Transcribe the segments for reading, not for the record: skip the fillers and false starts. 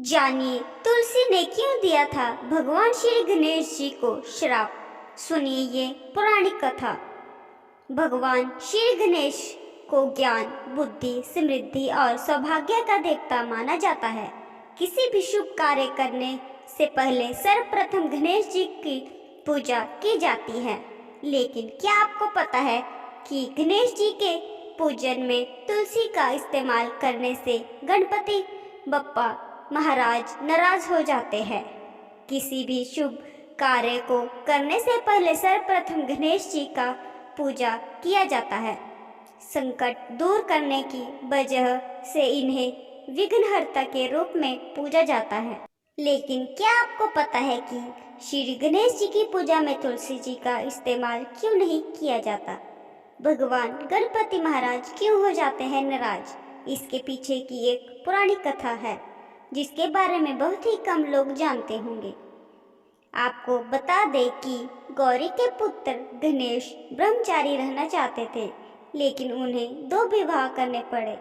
जानिए तुलसी ने क्यों दिया था भगवान श्री गणेश जी को श्राप। सुनिए ये पुरानी कथा। भगवान श्री गणेश को ज्ञान, बुद्धि, समृद्धि और सौभाग्य का देवता माना जाता है। किसी भी शुभ कार्य करने से पहले सर्वप्रथम गणेश जी की पूजा की जाती है। लेकिन क्या आपको पता है कि गणेश जी के पूजन में तुलसी का इस्तेमाल करने से गणपति बप्पा महाराज नाराज हो जाते हैं। किसी भी शुभ कार्य को करने से पहले सर्वप्रथम गणेश जी का पूजा किया जाता है। संकट दूर करने की वजह से इन्हें विघ्नहर्ता के रूप में पूजा जाता है। लेकिन क्या आपको पता है कि श्री गणेश जी की पूजा में तुलसी जी का इस्तेमाल क्यों नहीं किया जाता? भगवान गणपति महाराज क्यों हो जाते हैं नाराज? इसके पीछे की एक पुरानी कथा है जिसके बारे में बहुत ही कम लोग जानते होंगे। आपको बता दें कि गौरी के पुत्र गणेश ब्रह्मचारी रहना चाहते थे, लेकिन उन्हें 2 विवाह करने पड़े।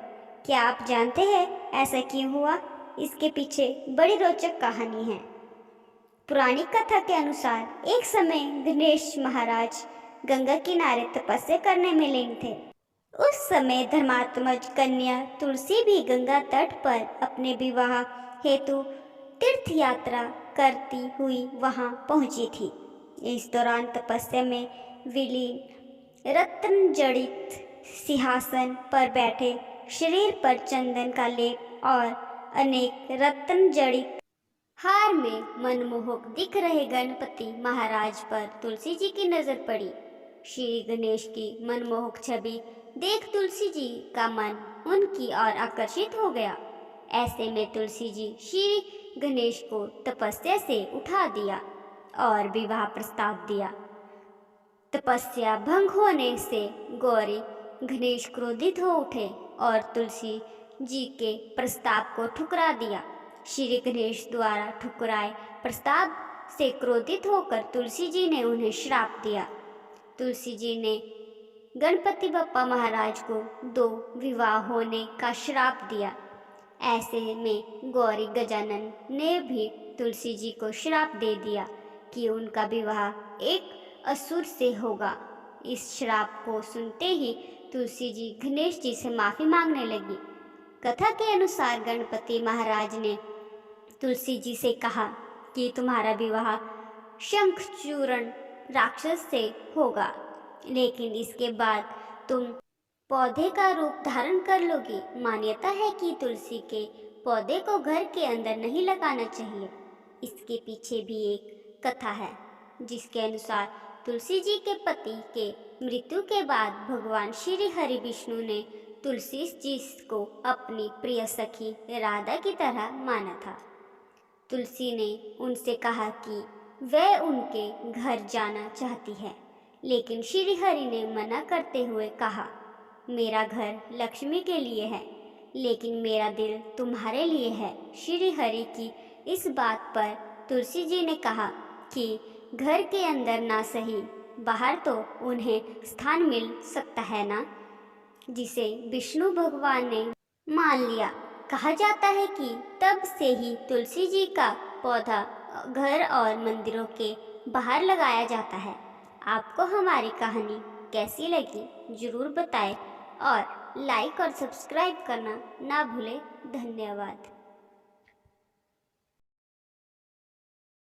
क्या आप जानते हैं ऐसा क्यों हुआ? इसके पीछे बड़ी रोचक कहानी है। पुरानी कथा के अनुसार एक समय गणेश महाराज गंगा किनारे तपस्या करने में लीन थे। उस समय धर्मात्मज कन्या तुलसी भी गंगा तट पर अपने विवाह हेतु तीर्थ यात्रा करती हुई वहां पहुंची थी। इस दौरान तपस्या में विलीन रत्न जड़ित सिंहासन पर बैठे, शरीर पर चंदन का लेप और अनेक रत्न जड़ित हार में मनमोहक दिख रहे गणपति महाराज पर तुलसी जी की नजर पड़ी। श्री गणेश की मनमोहक छवि देख तुलसी जी का मन उनकी ओर आकर्षित हो गया। ऐसे में तुलसी जी श्री गणेश को तपस्या से उठा दिया और विवाह प्रस्ताव दिया। तपस्या भंग होने से गौरी गणेश क्रोधित हो उठे और तुलसी जी के प्रस्ताव को ठुकरा दिया। श्री गणेश द्वारा ठुकराए प्रस्ताव से क्रोधित होकर तुलसी जी ने उन्हें श्राप दिया। तुलसी जी ने गणपति बप्पा महाराज को 2 विवाह होने का श्राप दिया। ऐसे में गौरी गजानन ने भी तुलसी जी को श्राप दे दिया कि उनका विवाह एक असुर से होगा। इस श्राप को सुनते ही तुलसी जी गणेश जी से माफी मांगने लगी। कथा के अनुसार गणपति महाराज ने तुलसी जी से कहा कि तुम्हारा विवाह शंखचूर्ण राक्षस से होगा, लेकिन इसके बाद तुम पौधे का रूप धारण कर लोगी। मान्यता है कि तुलसी के पौधे को घर के अंदर नहीं लगाना चाहिए। इसके पीछे भी एक कथा है जिसके अनुसार तुलसी जी के पति के मृत्यु के बाद भगवान श्री हरि विष्णु ने तुलसी जी को अपनी प्रिय सखी राधा की तरह माना था। तुलसी ने उनसे कहा कि वह उनके घर जाना चाहती है, लेकिन श्री हरि ने मना करते हुए कहा, मेरा घर लक्ष्मी के लिए है, लेकिन मेरा दिल तुम्हारे लिए है। श्री हरि की इस बात पर तुलसी जी ने कहा कि घर के अंदर ना सही, बाहर तो उन्हें स्थान मिल सकता है ना, जिसे विष्णु भगवान ने मान लिया। कहा जाता है कि तब से ही तुलसी जी का पौधा घर और मंदिरों के बाहर लगाया जाता है। आपको हमारी कहानी कैसी लगी जरूर बताएं और लाइक और सब्सक्राइब करना ना भूलें। धन्यवाद।